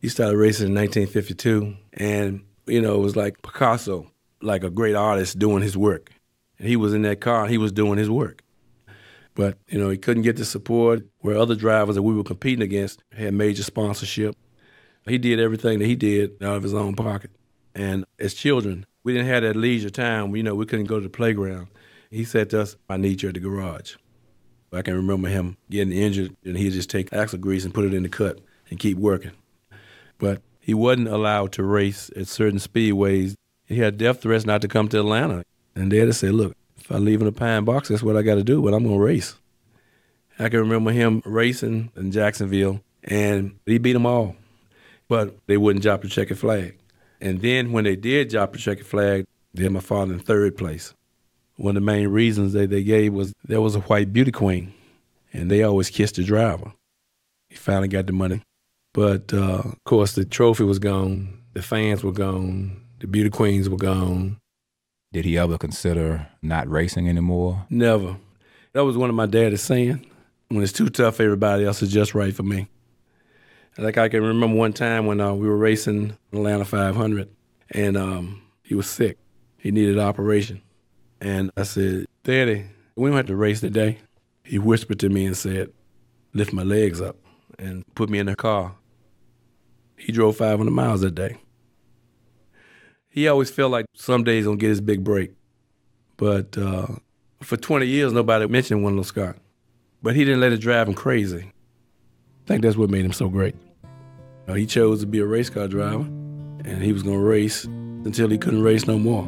He started racing in 1952, and, it was like Picasso, like a great artist doing his work. And he was in that car, and he was doing his work. But, he couldn't get the support where other drivers that we were competing against had major sponsorship. He did everything that he did out of his own pocket. And as children, we didn't have that leisure time. We couldn't go to the playground. He said to us, "I need you at the garage." I can remember him getting injured, and he'd just take axle grease and put it in the cut and keep working. But he wasn't allowed to race at certain speedways. He had death threats not to come to Atlanta. And Daddy said, "Look, if I leave in the pine box, that's what I got to do, but I'm going to race." I can remember him racing in Jacksonville, and he beat them all. But they wouldn't drop the checkered flag. And then when they did drop the checkered flag, they had my father in third place. One of the main reasons they gave was there was a white beauty queen, and they always kissed the driver. He finally got the money. But, of course, the trophy was gone. The fans were gone. The beauty queens were gone. Did he ever consider not racing anymore? Never. That was one of my daddy's saying. When it's too tough for everybody else, it's just right for me. Like I can remember one time when we were racing Atlanta 500, and he was sick. He needed an operation. And I said, "Daddy, we don't have to race today." He whispered to me and said, "Lift my legs up," and put me in the car. He drove 500 miles that day. He always felt like someday he's going to get his big break. But for 20 years, nobody mentioned Wendell Scott. But he didn't let it drive him crazy. I think that's what made him so great. He chose to be a race car driver, and he was going to race until he couldn't race no more.